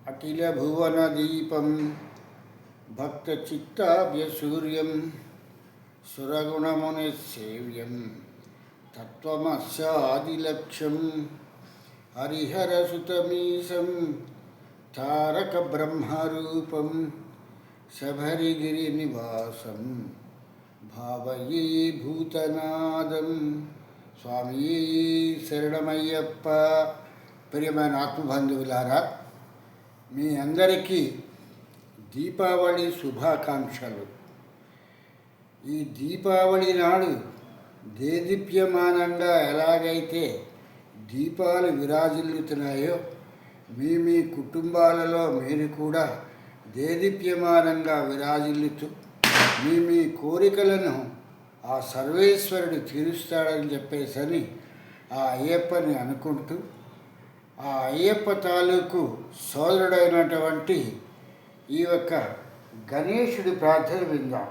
అఖిలభువనదీపం భక్తచిత్తాభ్యసూర్యం సురగుణమునిసేవ్యం తత్వమస్యాదిలక్ష్యం హరిహరసుతమీశం తారకబ్రహ్మరూపం శబరిగిరినివాసం భావయే భూతనాదం. స్వామి శరణమయ్యప్ప. ప్రియమైన ఆత్మబంధువులారా, మీ అందరికీ దీపావళి శుభాకాంక్షలు. ఈ దీపావళి నాడు దేదీప్యమానంగా ఎలాగైతే దీపాలు విరాజిల్లుతున్నాయో మీ కుటుంబాలలో మీరు కూడా దేదీప్యమానంగా విరాజిల్లుతూ మీ కోరికలను ఆ సర్వేశ్వరుడు తీరుస్తాడని చెప్పేసని ఆ అయ్యప్పని అనుకుంటూ ఆ అయ్యప్ప తాలూకు సోదరుడైనటువంటి ఈ యొక్క గణేశుడి ప్రార్థన విందాం.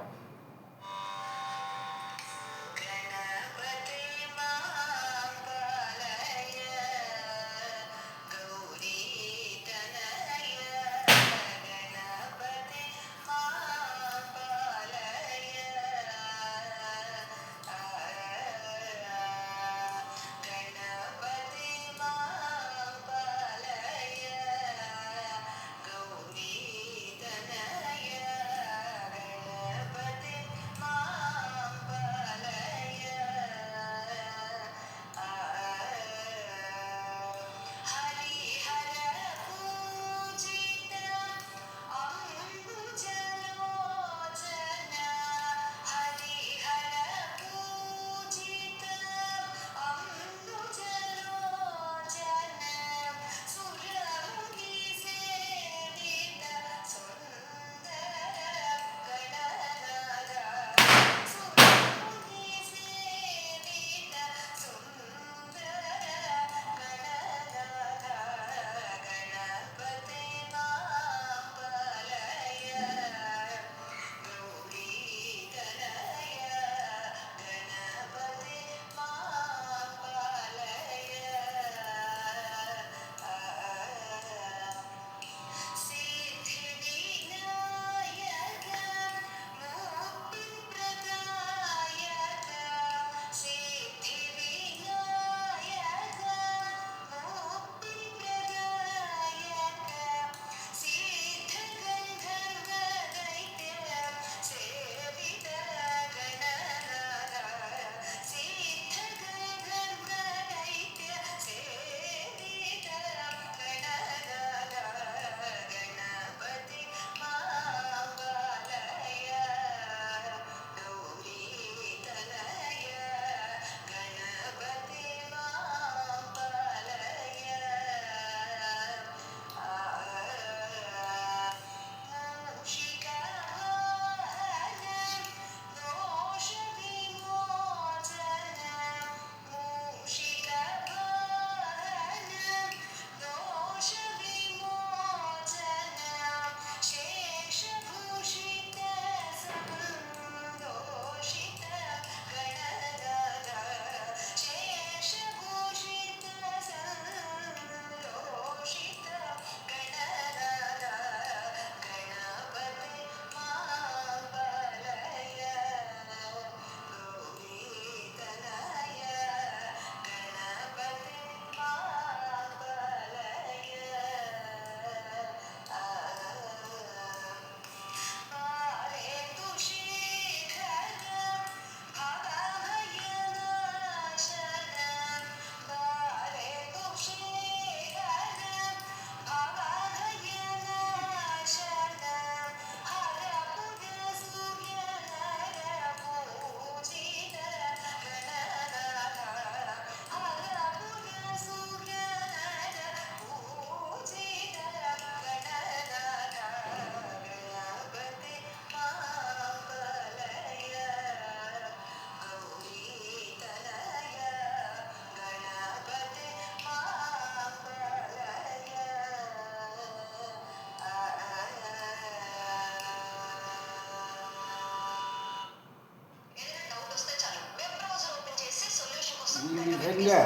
ఈ విధంగా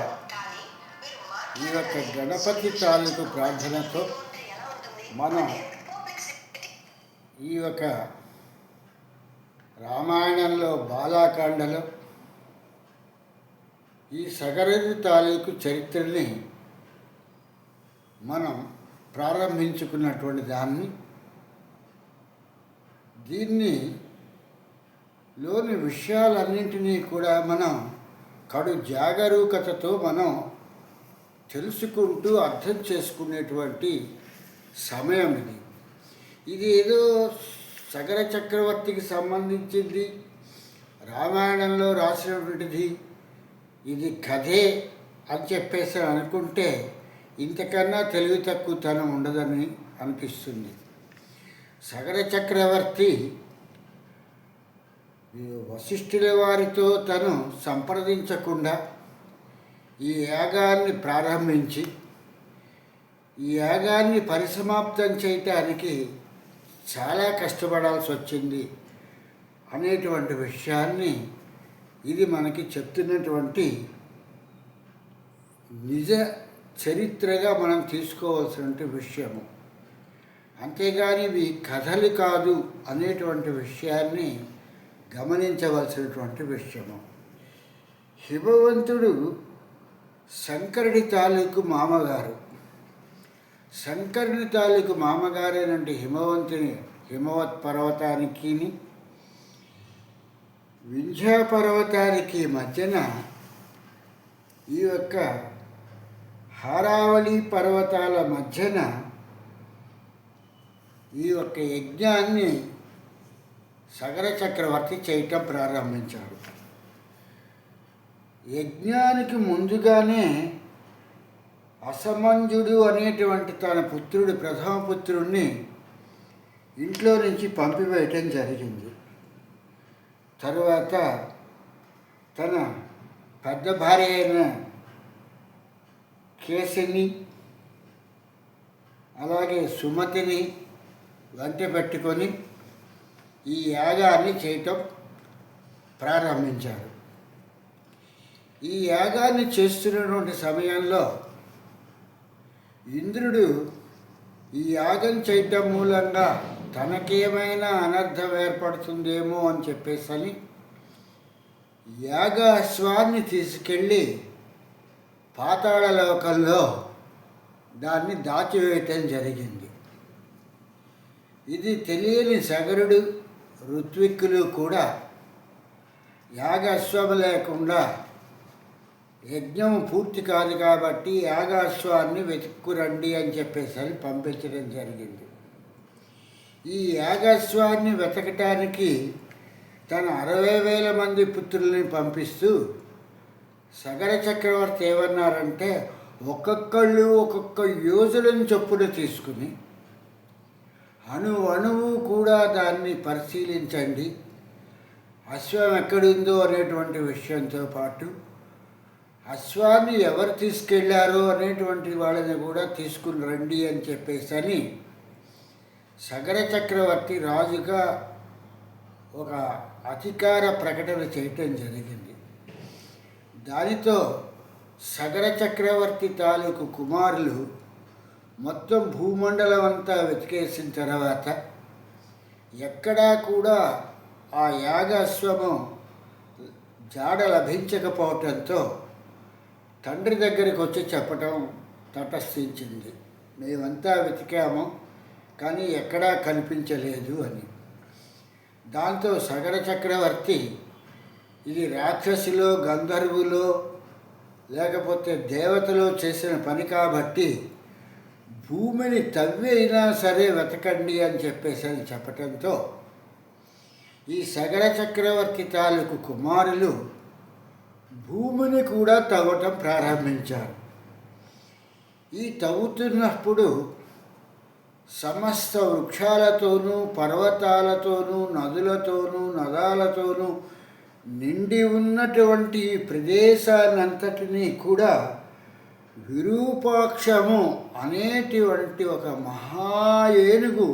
ఈ యొక్క గణపతి తాలూకు ప్రార్థనతో మనం ఈ యొక్క రామాయణంలో బాలాకాండలో ఈ సగరది తాలూకు చరిత్రని మనం ప్రారంభించుకున్నటువంటి దీన్ని లోని విషయాలన్నింటినీ కూడా మనం కడు జాగరూకతతో మనం తెలుసుకుంటూ అర్థం చేసుకునేటువంటి సమయం ఇది ఏదో సగర చక్రవర్తికి సంబంధించింది, రామాయణంలో రాసినటువంటిది, ఇది కథే అని చెప్పేసి అనుకుంటే ఇంతకన్నా తెలివి తక్కువతనం ఉండదని అనిపిస్తుంది. సగర చక్రవర్తి వశిష్ఠుల వారితో తను సంప్రదించకుండా ఈ యాగాన్ని ప్రారంభించి ఈ యాగాన్ని పరిసమాప్తం చేయటానికి చాలా కష్టపడాల్సి వచ్చింది అనేటువంటి విషయాన్ని ఇది మనకి చెప్తున్నటువంటి నిజ చరిత్రగా మనం తీసుకోవాల్సినటువంటి విషయము. అంతేగాని ఇవి కథలు కాదు అనేటువంటి విషయాన్ని గమనించవలసినటువంటి విషయము. హిమవంతుడు శంకరుడి తాలూకు మామగారు. శంకరుడి తాలూకు మామగారేనంటే హిమవత్ పర్వతానికి వింధ్యా పర్వతానికి మధ్యన ఈ యొక్క హారావళి పర్వతాల మధ్యన ఈ యొక్క యజ్ఞాన్ని సగర చక్రవర్తి చేయటం ప్రారంభించాడు. యజ్ఞానికి ముందుగానే అసమంజుడు అనేటువంటి తన పుత్రుడు ప్రథమ పుత్రుడిని ఇంట్లో నుంచి పంపివేయటం జరిగింది. తరువాత తన పెద్ద భార్య అయిన కేసిని అలాగే సుమతిని వెంట పెట్టుకొని ఈ యాగాన్ని చేయటం ప్రారంభించారు. ఈ యాగాన్ని చేస్తున్నటువంటి సమయంలో ఇంద్రుడు ఈ యాగం చేయటం మూలంగా తనకేమైనా అనర్థం ఏర్పడుతుందేమో అని చెప్పేసి యాగాశ్వాన్ని తీసుకెళ్ళి పాతాళ లోకంలో దాన్ని దాచివేయటం జరిగింది. ఇది తెలియని సగరుడు ఋత్విక్కులు కూడా యాగాశ్వం లేకుండా యజ్ఞం పూర్తి కాదు కాబట్టి యాగాశ్వాన్ని వెతుక్కురండి అని చెప్పేసి పంపించడం జరిగింది. ఈ యాగాశ్వాన్ని వెతకటానికి తన 60,000 మంది పుత్రుల్ని పంపిస్తూ సగర చక్రవర్తి ఏమన్నారంటే ఒక్కొక్కళ్ళు ఒక్కొక్క యోజనం చొప్పున తీసుకుని అణువు కూడా దాన్ని పరిశీలించండి, అశ్వం ఎక్కడుందో అనేటువంటి విషయంతో పాటు అశ్వాన్ని ఎవరు తీసుకెళ్లారో అనేటువంటి వాళ్ళని కూడా తీసుకుని రండి అని చెప్పేసి సగర చక్రవర్తి రాజుగా ఒక అధికార ప్రకటన చేయటం జరిగింది. దానితో సగర చక్రవర్తి తాలూకు కుమారులు మొత్తం భూమండలం అంతా వెతికేసిన తర్వాత ఎక్కడా కూడా ఆ యాగాశ్వము జాడ లభించకపోవటంతో తండ్రి దగ్గరికి వచ్చి చెప్పటం తటస్థించింది. మేమంతా వెతికాము కానీ ఎక్కడా కనిపించలేదు అని. దాంతో సగర చక్రవర్తి ఇది రాక్షసులో గంధర్వులో లేకపోతే దేవతలో చేసిన పని కాబట్టి భూమిని తవ్వి అయినా సరే వెతకండి అని చెప్పేసి చెప్పటంతో ఈ సగర చక్రవర్తి తాలూకు కుమారులు భూమిని కూడా తవ్వటం ప్రారంభించారు. ఈ తవ్వుతున్నప్పుడు సమస్త వృక్షాలతోనూ పర్వతాలతోనూ నదులతోనూ నదాలతోనూ నిండి ఉన్నటువంటి ఈ ప్రదేశాన్నంతటినీ కూడా విరూపాక్షము అనేటువంటి ఒక మహా ఏనుగు,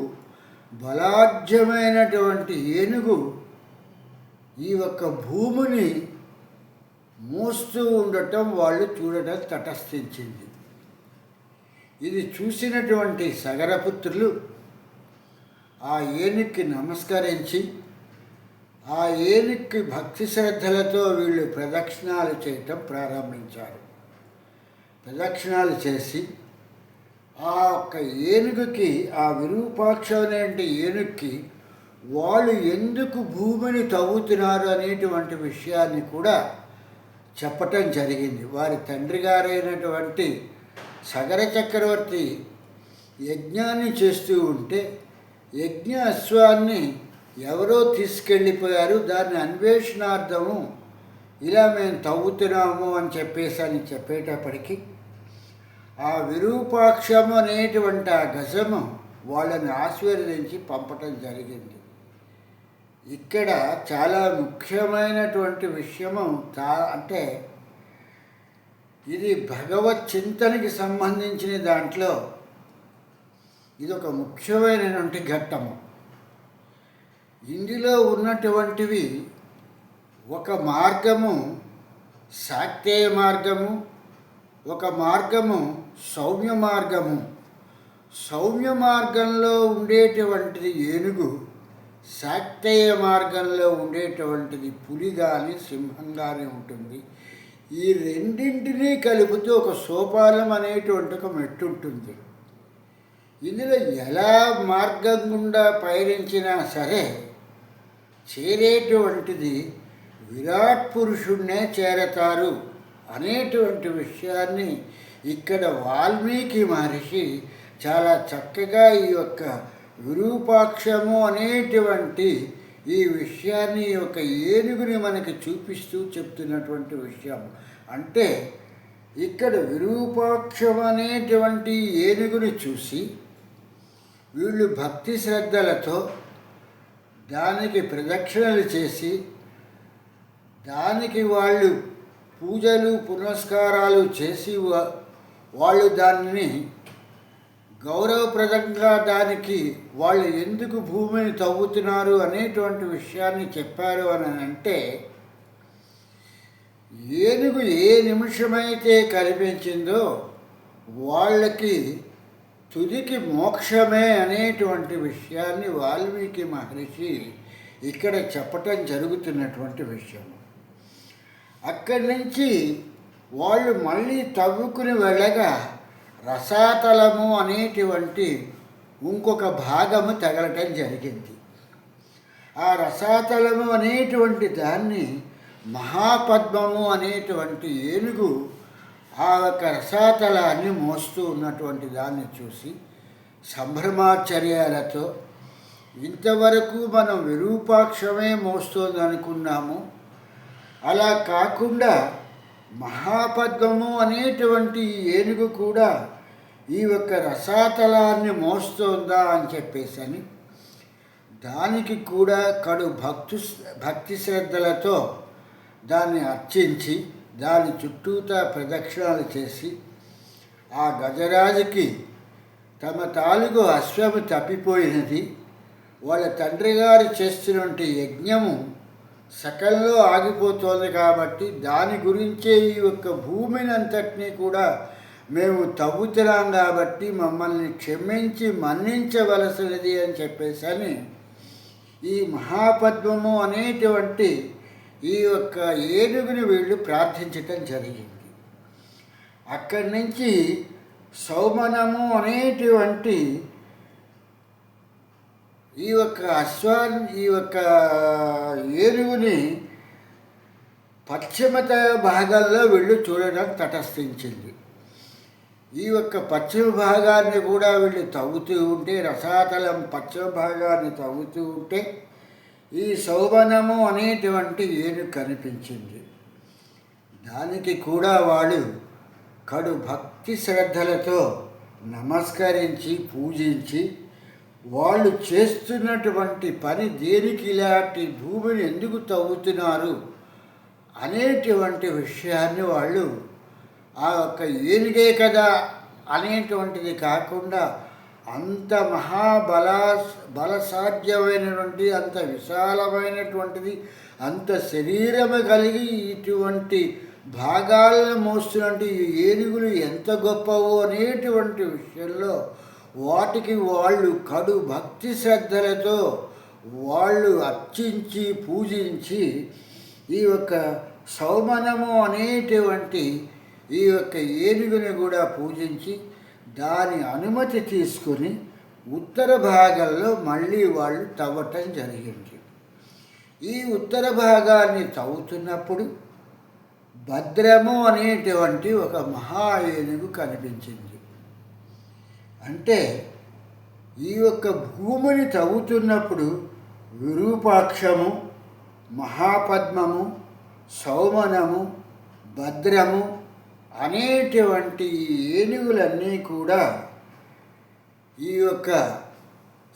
బలాఢ్యమైనటువంటి ఏనుగు ఈ యొక్క భూమిని మోస్తూ ఉండటం వాళ్ళు చూడటం తటస్థించింది. ఇది చూసినటువంటి సగరపుత్రులు ఆ ఏనుగుకి నమస్కరించి ఆ ఏనుగుకి భక్తి శ్రద్ధలతో వీళ్ళు ప్రదక్షిణాలు చేయటం ప్రారంభించారు. ప్రదక్షిణాలు చేసి ఆ ఒక్క ఏనుగుకి, ఆ విరూపాక్ష అనేటి ఏనుగుకి వాళ్ళు ఎందుకు భూమిని తవ్వుతున్నారు అనేటువంటి విషయాన్ని కూడా చెప్పటం జరిగింది. వారి తండ్రి గారైనటువంటి సగర చక్రవర్తి యజ్ఞాన్ని చేస్తూ ఉంటే యజ్ఞ అశ్వాన్ని ఎవరో తీసుకెళ్ళిపోయారు, దాన్ని అన్వేషణార్థము ఇలా మేము తవ్వుతున్నాము అని చెప్పేటప్పటికీ ఆ విరూపాక్షము అనేటువంటి ఆ గజము వాళ్ళని ఆశీర్వదించి పంపటం జరిగింది. ఇక్కడ చాలా ముఖ్యమైనటువంటి విషయము అంటే ఇది భగవత్ చింతనకి సంబంధించిన దాంట్లో ఇది ఒక ముఖ్యమైనటువంటి ఘట్టము. ఇందులో ఉన్నటువంటివి ఒక మార్గము శాక్తేయ మార్గము, ఒక మార్గము సౌమ్య మార్గము. సౌమ్య మార్గంలో ఉండేటువంటిది ఏనుగు, శాక్తేయ మార్గంలో ఉండేటువంటిది పులి కానీ సింహం కానీ ఉంటుంది. ఈ రెండింటినీ కలుపుతూ ఒక సోపానం అనేటువంటి ఒక మెట్టు ఉంటుంది. ఇందులో ఎలా మార్గం గుండా పయనించినా సరే చేరేటువంటిది విరాట్ పురుషుణ్ణే చేరతారు అనేటువంటి విషయాన్ని ఇక్కడ వాల్మీకి మహర్షి చాలా చక్కగా ఈ యొక్క విరూపాక్షము అనేటువంటి ఈ విషయాన్ని, ఈ యొక్క ఏనుగుని మనకి చూపిస్తూ చెప్తున్నటువంటి విషయం. అంటే ఇక్కడ విరూపాక్షం అనేటువంటి ఏనుగుని చూసి వీళ్ళు భక్తి శ్రద్ధలతో దానికి ప్రదక్షిణలు చేసి దానికి వాళ్ళు పూజలు పునస్కారాలు చేసి వాళ్ళు దానిని గౌరవప్రదంగా దానికి వాళ్ళు ఎందుకు భూమిని తవ్వుతున్నారు అనేటువంటి విషయాన్ని చెప్పారు అని అంటే, ఏనుగు ఏ నిమిషమైతే కనిపించిందో వాళ్ళకి తుదికి మోక్షమే అనేటువంటి విషయాన్ని వాల్మీకి మహర్షి ఇక్కడ చెప్పటం జరుగుతున్నటువంటి విషయం. అక్కడి నుంచి వాళ్ళు మళ్ళీ తవ్వుకుని వెళ్ళగా రసాతలము అనేటువంటి ఇంకొక భాగము తగలటం జరిగింది. ఆ రసాతలము అనేటువంటి దాన్ని మహాపద్మము అనేటువంటి ఏనుగు ఆ యొక్క రసాతలాన్ని మోస్తూ ఉన్నటువంటి దాన్ని చూసి సంభ్రమాశ్చర్యాలతో, ఇంతవరకు మనం విరూపాక్షమే మోస్తోంది అనుకున్నాము, అలా కాకుండా మహాపద్మము అనేటువంటి ఏనుగు కూడా ఈ యొక్క రసాతలాన్ని మోస్తోందా అని చెప్పేసని దానికి కూడా కడు భక్తి శ్రద్ధలతో దాన్ని అర్చించి దాని చుట్టూతా ప్రదక్షిణాలు చేసి ఆ గజరాజుకి తమ తాలూకు అశ్వము తప్పిపోయినది, వాళ్ళ తండ్రి గారు చేస్తున్నటువంటి యజ్ఞము సకల్లో ఆగిపోతోంది కాబట్టి దాని గురించే ఈ యొక్క భూమిని అంతటినీ కూడా మేము తవ్వుతున్నాం కాబట్టి మమ్మల్ని క్షమించి మన్నించవలసినది అని చెప్పేసని ఈ మహాపద్మము అనేటువంటి ఈ యొక్క ఏనుగుని వీళ్ళు ప్రార్థించటం జరిగింది. అక్కడి నుంచి సౌమనము అనేటువంటి ఈ యొక్క ఈ యొక్క ఏనుగుని పశ్చిమత భాగంలో వీళ్ళు చూడడం తటస్థించింది. ఈ యొక్క పశ్చిమ భాగాన్ని కూడా వీళ్ళు తవ్వుతూ ఉంటే, రసాతలం పశ్చిమ భాగాన్ని తవ్వుతూ ఉంటే ఈ సౌమనము అనేటువంటి ఏనుగు కనిపించింది. దానికి కూడా వాళ్ళు కడు భక్తి శ్రద్ధలతో నమస్కరించి పూజించి వాళ్ళు చేస్తున్నటువంటి పని దేనికి, ఇలాంటి భూమిని ఎందుకు తవ్వుతున్నారు అనేటువంటి విషయాన్ని వాళ్ళు ఆ యొక్క ఏనుగే కదా అనేటువంటిది కాకుండా అంత బలసాధ్యమైనటువంటి, అంత విశాలమైనటువంటిది, అంత శరీరము కలిగి ఇటువంటి భాగాలను మోస్తున్నట్టు ఈ ఏనుగులు ఎంత గొప్పవో అనేటువంటి విషయంలో వాటికి వాళ్ళు కడు భక్తి శ్రద్ధలతో వాళ్ళు అర్చించి పూజించి ఈ యొక్క సౌమనము అనేటువంటి ఈ యొక్క ఏనుగుని కూడా పూజించి దాని అనుమతి తీసుకుని ఉత్తర భాగంలో మళ్ళీ వాళ్ళు తవ్వటం జరిగింది. ఈ ఉత్తర భాగాన్ని తవ్వుతున్నప్పుడు భద్రము అనేటువంటి ఒక మహా ఏనుగు కనిపించింది. అంటే ఈ యొక్క భూమిని తవ్వుతున్నప్పుడు విరూపాక్షము, మహాపద్మము, సౌమనము, భద్రము అనేటువంటి ఈ ఏనుగులన్నీ కూడా ఈ యొక్క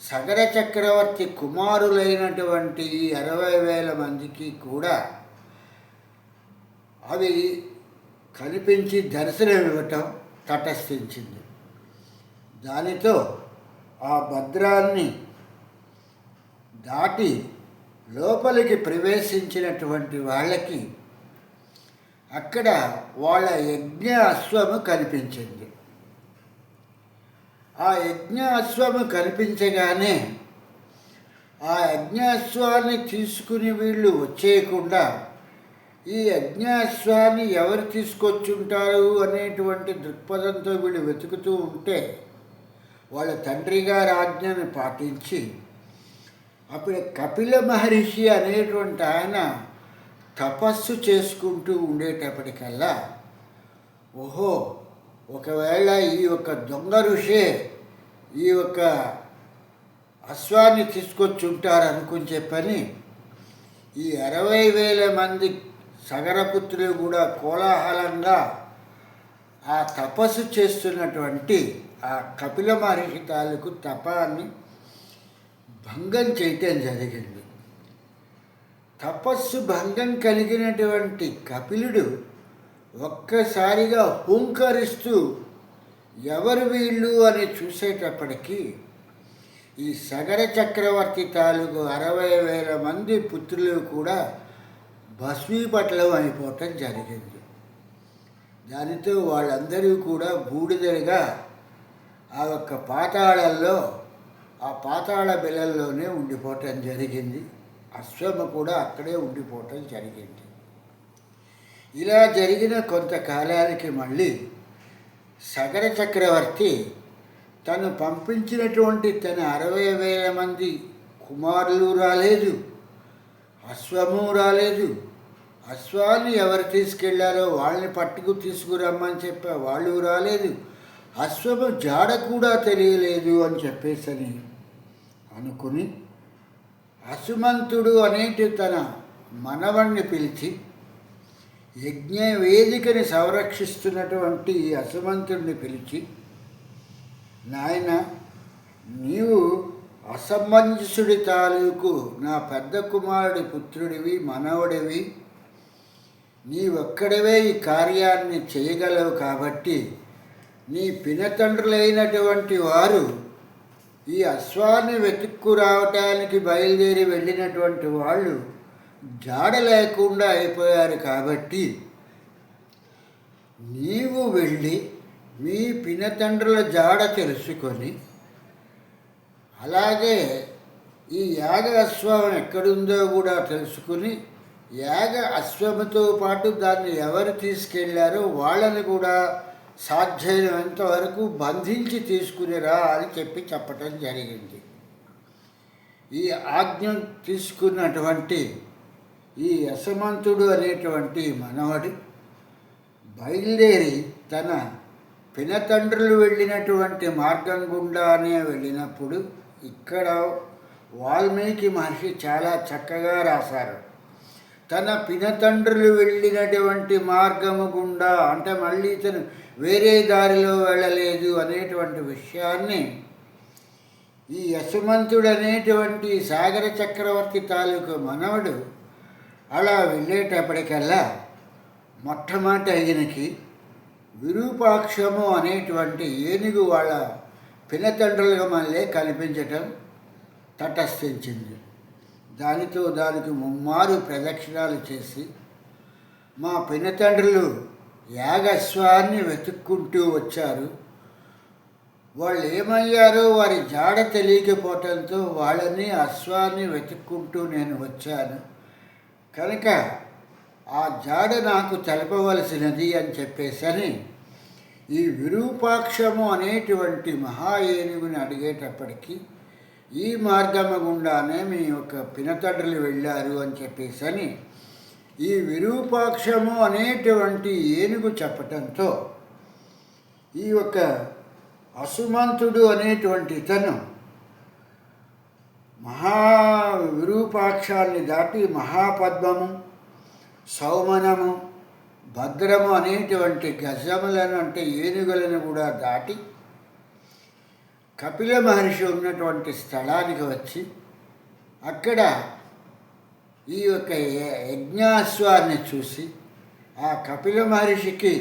సగర చక్రవర్తి కుమారులైనటువంటి ఈ 60,000 మందికి కూడా అవి కనిపించి దర్శనం ఇవ్వటం తటస్థించింది. దానితో ఆ భద్రాన్ని దాటి లోపలికి ప్రవేశించినటువంటి వాళ్ళకి అక్కడ వాళ్ళ యజ్ఞ అశ్వము కనిపించింది. ఆ యజ్ఞ అశ్వము కనిపించగానే ఆ యజ్ఞాశ్వాన్ని తీసుకుని వీళ్ళు వచ్చేయకుండా ఈ యజ్ఞాశ్వాన్ని ఎవరు తీసుకొచ్చుంటారు అనేటువంటి దృక్పథంతో వీళ్ళు వెతుకుతూ ఉంటే వాళ్ళ తండ్రి గారి ఆజ్ఞను పాటించి అప్పుడు కపిల మహర్షి అనేటువంటి ఆయన తపస్సు చేసుకుంటూ ఉండేటప్పటికల్లా ఓహో, ఒకవేళ ఈ యొక్క దొంగ ఋషే ఈ యొక్క అశ్వాన్ని తీసుకొచ్చి ఉంటారు అనుకుని చెప్పని ఈ 60,000 మంది సగరపుత్రులు కూడా కోలాహలంగా ఆ తపస్సు చేస్తున్నటువంటి ఆ కపిల మహర్షి తాలూకు తపాన్ని భంగం చేయటం జరిగింది. తపస్సు భంగం కలిగినటువంటి కపిలుడు ఒక్కసారిగా హుంకరిస్తూ ఎవరు వీళ్ళు అని చూసేటప్పటికీ ఈ సగర చక్రవర్తి తాలూకు 60,000 మంది పుత్రులు కూడా భస్మీపటలం అయిపోవటం జరిగింది. దానితో వాళ్ళందరూ కూడా బూడిదలుగా ఆ యొక్క పాతాళంలో ఆ పాతాళ బిలల్లోనే ఉండిపోవటం జరిగింది. అశ్వము కూడా అక్కడే ఉండిపోవటం జరిగింది. ఇలా జరిగిన కొంతకాలానికి మళ్ళీ సగర చక్రవర్తి తను పంపించినటువంటి తన 60,000 మంది కుమారులు రాలేదు, అశ్వము రాలేదు. అశ్వాన్ని ఎవరు తీసుకెళ్లారో వాళ్ళని పట్టుకు తీసుకురమ్మని చెప్పా, వాళ్ళు రాలేదు. అశ్వము జాడ కూడా తెలియలేదు అని చెప్పేసని అనుకుని అసుమంతుడు అనేటి తన మనవణ్ణి పిలిచి యజ్ఞ వేదికని సంరక్షిస్తున్నటువంటి అసుమంతుడిని పిలిచి, నాయన, నీవు అసమంజసుడి తాలూకు నా పెద్ద కుమారుడి పుత్రుడివి, మనవడివి, నీవొక్కడవే ఈ కార్యాన్ని చేయగలవు. కాబట్టి నీ పినతండ్రులైనటువంటి వారు ఈ అశ్వాన్ని వెతుక్కు రావటానికి బయలుదేరి వెళ్ళినటువంటి వాళ్ళు జాడ లేకుండా అయిపోయారు. కాబట్టి నీవు వెళ్ళి మీ పినతండ్రుల జాడ తెలుసుకొని అలాగే ఈ యాగ అశ్వం ఎక్కడుందో కూడా తెలుసుకుని యాగ అశ్వముతో పాటు దాన్ని ఎవరు తీసుకెళ్లారో వాళ్ళని కూడా సాధ్యమైనంత వరకు బంధించి తీసుకునిరా అని చెప్పటం జరిగింది. ఈ ఆజ్ఞ తీసుకున్నటువంటి ఈ అసమంతుడు అనేటువంటి మనవడు బయలుదేరి తన పినతండ్రులు వెళ్ళినటువంటి మార్గం గుండానే వెళ్ళినప్పుడు ఇక్కడ వాల్మీకి మహర్షి చాలా చక్కగా రాశారు. తన పినతండ్రులు వెళ్ళినటువంటి మార్గము గుండా అంటే మళ్ళీ తను వేరే దారిలో వెళ్ళలేదు అనేటువంటి విషయాన్ని ఈ యశమంతుడు అనేటువంటి సాగర చక్రవర్తి తాలూకు మనవడు అలా వెళ్ళేటప్పటికల్లా మొట్టమొదటి ఆయనకి విరూపాక్షము అనేటువంటి ఏనుగు వాళ్ళ పినతండ్రులుగా మళ్ళీ కనిపించటం తటస్థించింది. దానితో దానికి ముమ్మారు ప్రదక్షిణాలు చేసి మా పినతండ్రులు యాగస్వాన్ని వెతుక్కుంటూ వచ్చారు. వాళ్ళు ఏమయ్యారో వారి జాడ తెలియకపోవటంతో వాళ్ళని అశ్వాన్ని వెతుక్కుంటూ నేను వచ్చాను. కనుక ఆ జాడ నాకు తెలపవలసినది అని చెప్పేసని ఈ విరూపాక్షము అనేటువంటి మహా ఏనుగుని అడిగేటప్పటికీ ఈ మార్గము గుండానే మీ యొక్క పినతండ్రులు వెళ్ళారు అని చెప్పేసని ఈ విరూపాక్షము అనేటువంటి ఏనుగు చెప్పటంతో ఈ యొక్క అసుమంతుడు అనేటువంటి ఇతను మహా విరూపాక్షాన్ని దాటి మహాపద్మము, సౌమనము, భద్రము అనేటువంటి గజములను అంటే ఏనుగులను కూడా దాటి కపిల మహర్షి ఉన్నటువంటి స్థలానికి వచ్చి అక్కడ ఈ యొక్క యజ్ఞాశ్వాన్ని చూసి ఆ కపిల మహర్షికి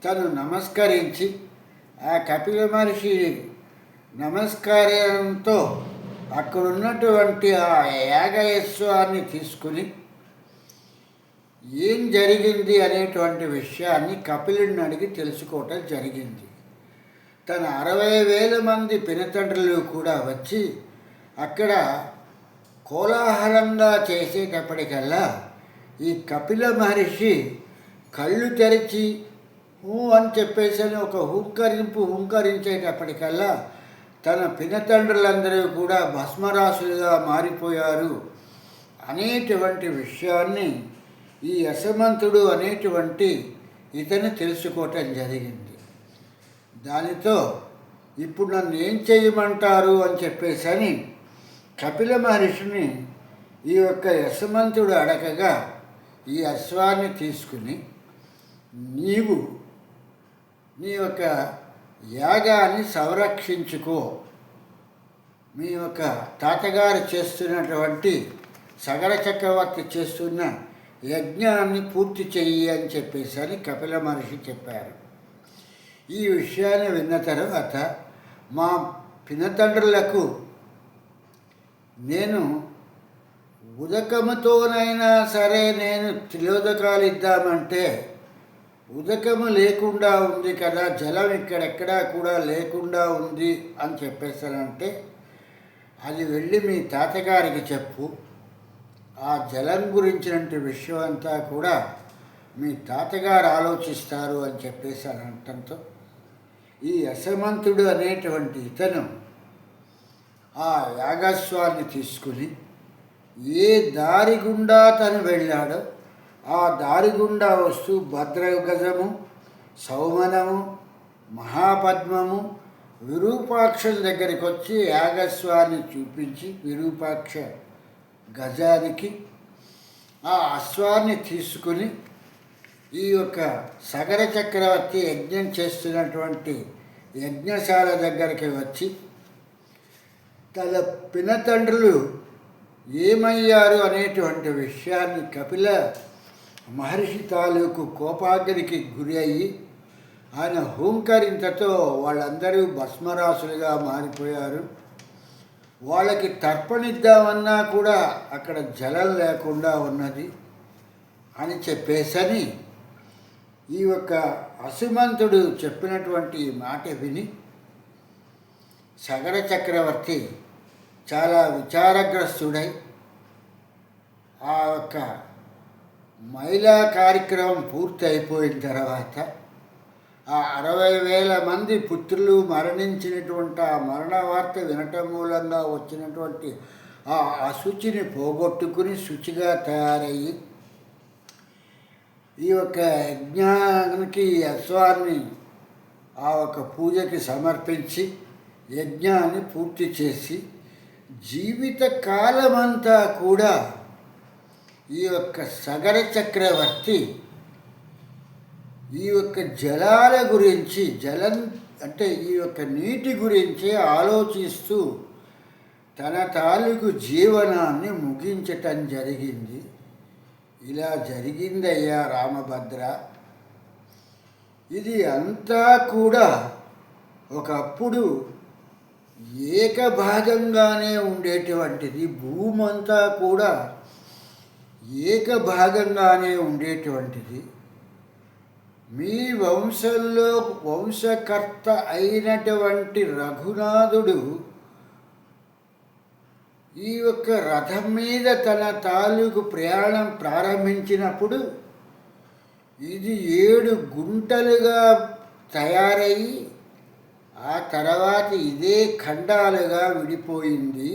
తను నమస్కరించి ఆ కపిల మహర్షి నమస్కారంతో అక్కడున్నటువంటి ఆ యాగయస్వాన్ని తీసుకుని ఏం జరిగింది అనేటువంటి విషయాన్ని కపిలుడిని అడిగి తెలుసుకోవటం జరిగింది. తన 60,000 మంది పినతండ్రులు కూడా వచ్చి అక్కడ కోలాహలంగా చేసేటప్పటికల్లా ఈ కపిల మహర్షి కళ్ళు తెరిచి అని చెప్పేసి ఒక హుంకరించేటప్పటికల్లా తన పినతండ్రులందరూ కూడా భస్మరాశులుగా మారిపోయారు అనేటువంటి విషయాన్ని ఈ అసమంతుడు అనేటువంటి ఇతను తెలుసుకోవటం జరిగింది. దానితో ఇప్పుడు నన్ను ఏం చేయమంటారు అని చెప్పేసని కపిల మహర్షిని ఈ యొక్క యశమంతుడు అడగగా ఈ అశ్వాన్ని తీసుకుని నీవు నీ యొక్క యాగాన్ని సంరక్షించుకో, మీ యొక్క తాతగారు చేస్తున్నటువంటి సగర చక్రవర్తి చేస్తున్న యజ్ఞాన్ని పూర్తి చెయ్యి అని చెప్పేసి అని కపిల మహర్షి చెప్పారు. ఈ విషయాన్ని విన్న తర్వాత మా పినతండ్రులకు నేను ఉదకముతోనైనా సరే నేను తిలోదకాలు ఇద్దామంటే ఉదకము లేకుండా ఉంది కదా, జలం ఇక్కడెక్కడా కూడా లేకుండా ఉంది అని చెప్పేసానంటే అది వెళ్ళి మీ తాతగారికి చెప్పు, ఆ జలం గురించినటువంటి విషయం అంతా కూడా మీ తాతగారు ఆలోచిస్తారు అని చెప్పేసి అని అనటంతో ఈ అసమంతుడు అనేటువంటి ఇతను ఆ యాగస్వాన్ని తీసుకుని ఏ దారి గుండా తను వెళ్ళాడో ఆ దారి గుండా వస్తూ భద్రగజము, సౌమనము, మహాపద్మము, విరూపాక్షం దగ్గరికి వచ్చి యాగస్వాన్ని చూపించి విరూపాక్ష గజానికి ఆ అశ్వాన్ని తీసుకుని ఈ యొక్క సగర చక్రవర్తి యజ్ఞం చేస్తున్నటువంటి యజ్ఞశాల దగ్గరికి వచ్చి తన పినతండ్రులు ఏమయ్యారు అనేటువంటి విషయాన్ని కపిల మహర్షి తాలూకు కోపాగ్నికి గురి అయ్యి ఆయన హూంకరింతతో వాళ్ళందరూ భస్మరాశులుగా మారిపోయారు. వాళ్ళకి తర్పణిద్దామన్నా కూడా అక్కడ జలం లేకుండా ఉన్నది అని చెప్పేసని ఈ యొక్క అసుమంతుడు చెప్పినటువంటి మాట విని సగర చక్రవర్తి చాలా విచారగ్రస్తుడై ఆ యొక్క మహిళా కార్యక్రమం పూర్తి అయిపోయిన తర్వాత ఆ 60,000 మంది పుత్రులు మరణించినటువంటి ఆ మరణ వార్త వినటం మూలంగా వచ్చినటువంటి ఆ అశుచిని పోగొట్టుకుని శుచిగా తయారయ్యి ఈ యొక్క యజ్ఞానికి అశ్వాన్ని ఆ ఒక పూజకి సమర్పించి యజ్ఞాన్ని పూర్తి చేసి జీవిత కాలమంతా కూడా ఈ యొక్క సగర చక్రవర్తి ఈ యొక్క జలాల గురించి జలం అంటే ఈ యొక్క నీటి గురించి ఆలోచిస్తూ తన తాలూకు జీవనాన్ని ముగించటం జరిగింది. ఇలా జరిగిందయ్యా రామభద్ర. ఇది అంతా కూడా ఒకప్పుడు ఏకభాగంగానే ఉండేటువంటిది. భూమి అంతా కూడా ఏకభాగంగానే ఉండేటువంటిది. మీ వంశంలో వంశకర్త అయినటువంటి రఘునాథుడు ఈ యొక్క రథం మీద తన తాలూకు ప్రయాణం ప్రారంభించినప్పుడు ఇది 7 గుంటలుగా తయారయ్యి ఆ తర్వాత ఇదే ఖండాలుగా విడిపోయింది.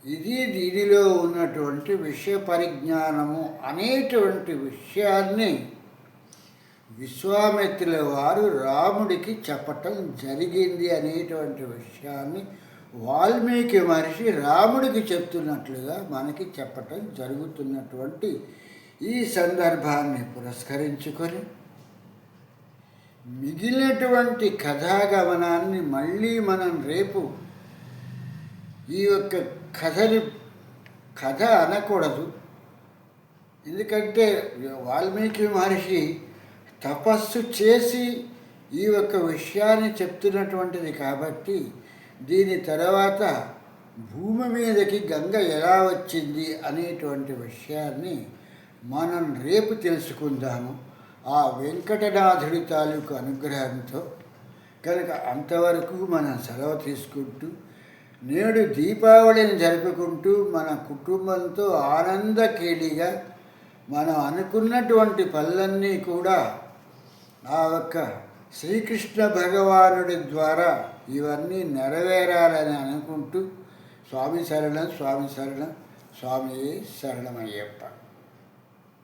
ఇది దీనిలో ఉన్నటువంటి విషయ పరిజ్ఞానము అనేటువంటి విషయాన్ని విశ్వామిత్రుల వారు రాముడికి చెప్పటం జరిగింది అనేటువంటి విషయాన్ని వాల్మీకి మహర్షి రాముడికి చెప్తున్నట్లుగా మనకి చెప్పటం జరుగుతున్నటువంటి ఈ సందర్భాన్ని పురస్కరించుకొని మిగిలినటువంటి కథాగమనాన్ని మళ్ళీ మనం రేపు ఈ యొక్క కథ అనకూడదు. ఎందుకంటే వాల్మీకి మహర్షి తపస్సు చేసి ఈ యొక్క విషయాన్ని చెప్తున్నటువంటిది కాబట్టి దీని తర్వాత భూమి మీదకి గంగ ఎలా వచ్చింది అనేటువంటి విషయాన్ని మనం రేపు తెలుసుకుందాము ఆ వెంకటనాథుడి తాలూకు అనుగ్రహంతో. కనుక అంతవరకు మనం సెలవు తీసుకుంటూ నేడు దీపావళిని జరుపుకుంటూ మన కుటుంబంతో ఆనందకేళిగా మనం అనుకున్నటువంటి పనులన్నీ కూడా ఆ ఒక్క శ్రీకృష్ణ భగవానుడి ద్వారా ఇవన్నీ నెరవేరాలని అనుకుంటూ స్వామి శరణం, స్వామి శరణం, స్వామి శరణమయ్యప్ప.